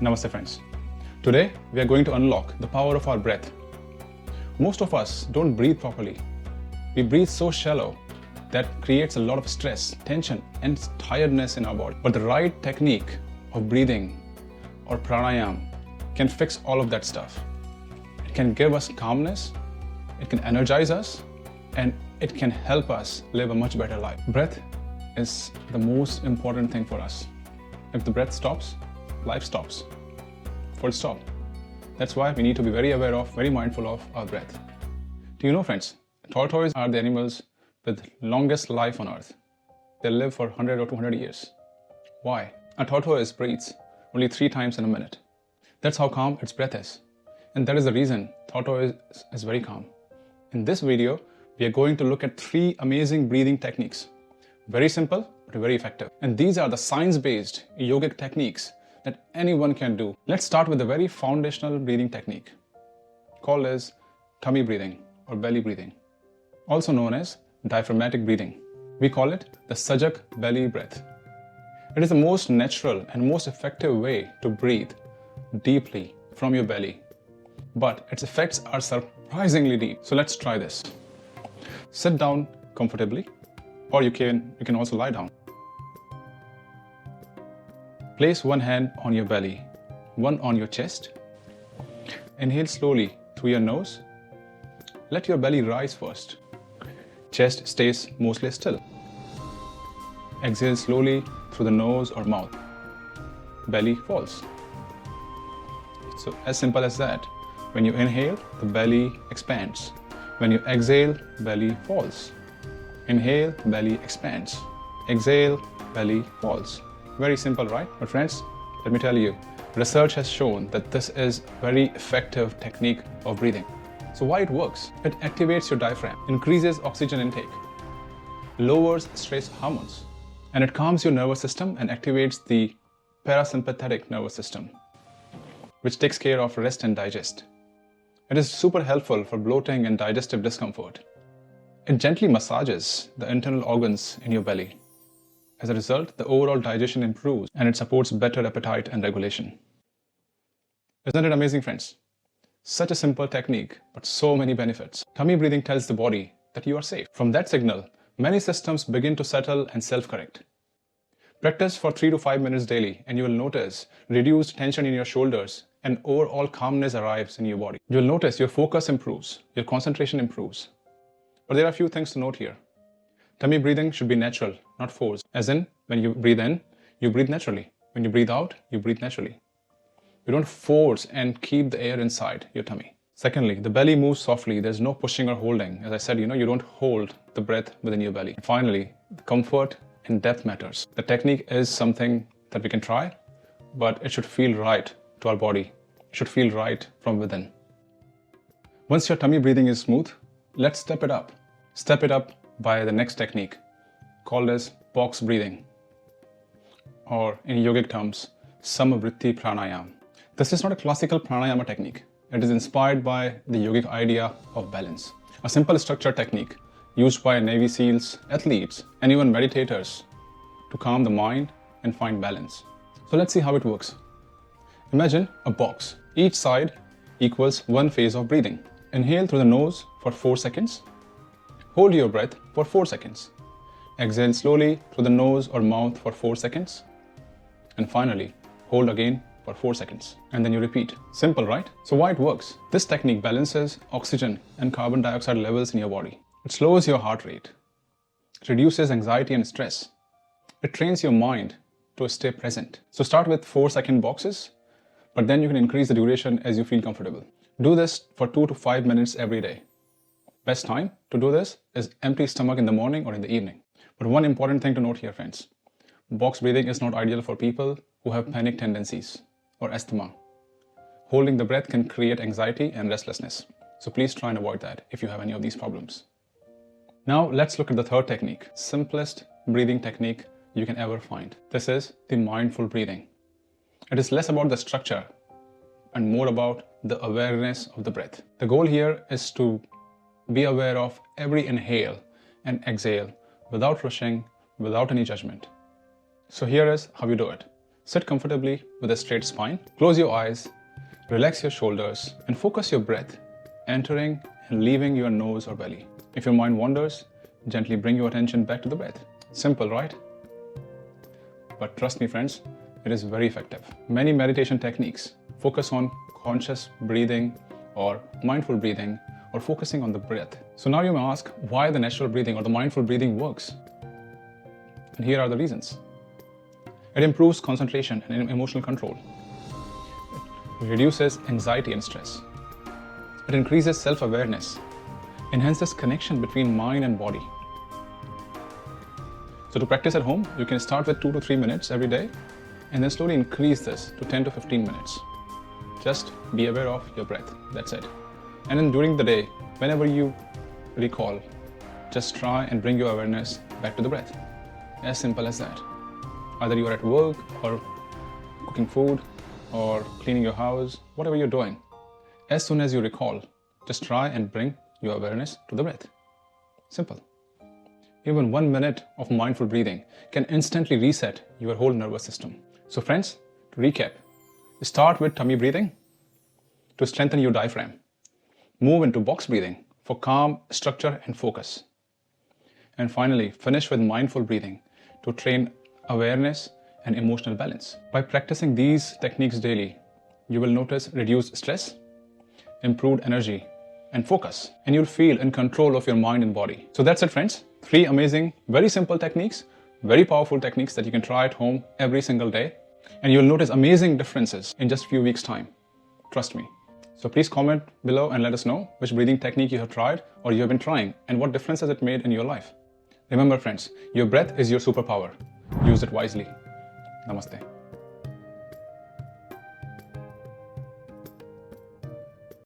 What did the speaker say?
Namaste friends. Today we are going to unlock the power of our breath. Most of us don't breathe properly. We breathe so shallow that creates a lot of stress, tension and tiredness in our body. But the right technique of breathing or pranayam can fix all of that stuff. It can give us calmness, it can energize us, and it can help us live a much better life. Breath is the most important thing for us. If the breath stops, life stops. Full stop. That's why we need to be very aware of, very mindful of our breath. Do you know, friends, tortoises are the animals with longest life on earth. They live for 100 or 200 years. Why? A tortoise breathes only 3 times in a minute. That's how calm its breath is. And that is the reason tortoise is very calm. In this video, we are going to look at 3 amazing breathing techniques. Very simple, but very effective. And these are the science-based yogic techniques that anyone can do. Let's start with a very foundational breathing technique called as tummy breathing or belly breathing, also known as diaphragmatic breathing. We call it the Sajak belly breath. It is the most natural and most effective way to breathe deeply from your belly, but its effects are surprisingly deep. So let's try this. Sit down comfortably, or you can also lie down. Place one hand on your belly, one on your chest. Inhale slowly through your nose. Let your belly rise first. Chest stays mostly still. Exhale slowly through the nose or mouth. Belly falls. So as simple as that. When you inhale, the belly expands. When you exhale, belly falls. Inhale, belly expands. Exhale, belly falls. Very simple, right? But friends, let me tell you, research has shown that this is a very effective technique of breathing. So why it works? It activates your diaphragm, increases oxygen intake, lowers stress hormones, and it calms your nervous system and activates the parasympathetic nervous system, which takes care of rest and digest. It is super helpful for bloating and digestive discomfort. It gently massages the internal organs in your belly. As a result, the overall digestion improves and it supports better appetite and regulation. Isn't it amazing, friends? Such a simple technique, but so many benefits. Tummy breathing tells the body that you are safe. From that signal, many systems begin to settle and self-correct. Practice for 3 to 5 minutes daily and you will notice reduced tension in your shoulders and overall calmness arrives in your body. You will notice your focus improves, your concentration improves. But there are a few things to note here. Tummy breathing should be natural, not forced. As in, when you breathe in, you breathe naturally. When you breathe out, you breathe naturally. You don't force and keep the air inside your tummy. Secondly, the belly moves softly. There's no pushing or holding. As I said, you don't hold the breath within your belly. And finally, comfort and depth matters. The technique is something that we can try, but it should feel right to our body. It should feel right from within. Once your tummy breathing is smooth, let's step it up. Step it up by the next technique called as box breathing, or in yogic terms, Samvritti Pranayam. This is not a classical pranayama technique. It is inspired by the yogic idea of balance. A simple structured technique used by Navy SEALs, athletes, and even meditators to calm the mind and find balance. So let's see how it works. Imagine a box. Each side equals one phase of breathing. Inhale through the nose for 4 seconds. Hold your breath for 4 seconds. Exhale slowly through the nose or mouth for 4 seconds. And finally, hold again for 4 seconds. And then you repeat. Simple, right? So why it works? This technique balances oxygen and carbon dioxide levels in your body. It slows your heart rate. It reduces anxiety and stress. It trains your mind to stay present. So start with 4-second boxes, but then you can increase the duration as you feel comfortable. Do this for 2 to 5 minutes every day. Best time to do this is empty stomach in the morning or in the evening. But one important thing to note here, friends. Box breathing is not ideal for people who have panic tendencies or asthma. Holding the breath can create anxiety and restlessness. So please try and avoid that if you have any of these problems. Now let's look at the third technique, simplest breathing technique you can ever find. This is the mindful breathing. It is less about the structure and more about the awareness of the breath. The goal here is to be aware of every inhale and exhale without rushing, without any judgment. So here is how you do it. Sit comfortably with a straight spine. Close your eyes, relax your shoulders, and focus your breath, entering and leaving your nose or belly. If your mind wanders, gently bring your attention back to the breath. Simple, right? But trust me, friends, it is very effective. Many meditation techniques focus on conscious breathing or mindful breathing or focusing on the breath. So now you may ask why the natural breathing or the mindful breathing works. And here are the reasons. It improves concentration and emotional control. It reduces anxiety and stress. It increases self-awareness, enhances connection between mind and body. So to practice at home, you can start with 2 to 3 minutes every day and then slowly increase this to 10 to 15 minutes. Just be aware of your breath, that's it. And then during the day, whenever you recall, just try and bring your awareness back to the breath. As simple as that. Either you are at work or cooking food or cleaning your house, whatever you're doing. As soon as you recall, just try and bring your awareness to the breath. Simple. Even 1 minute of mindful breathing can instantly reset your whole nervous system. So friends, to recap, start with tummy breathing to strengthen your diaphragm. Move into box breathing for calm, structure, and focus. And finally, finish with mindful breathing to train awareness and emotional balance. By practicing these techniques daily, you will notice reduced stress, improved energy, and focus, and you'll feel in control of your mind and body. So that's it, friends. 3 amazing, very simple techniques, very powerful techniques that you can try at home every single day, and you'll notice amazing differences in just a few weeks' time. Trust me. So please comment below and let us know which breathing technique you have tried or you have been trying and what difference has it made in your life. Remember, friends, your breath is your superpower. Use it wisely. Namaste.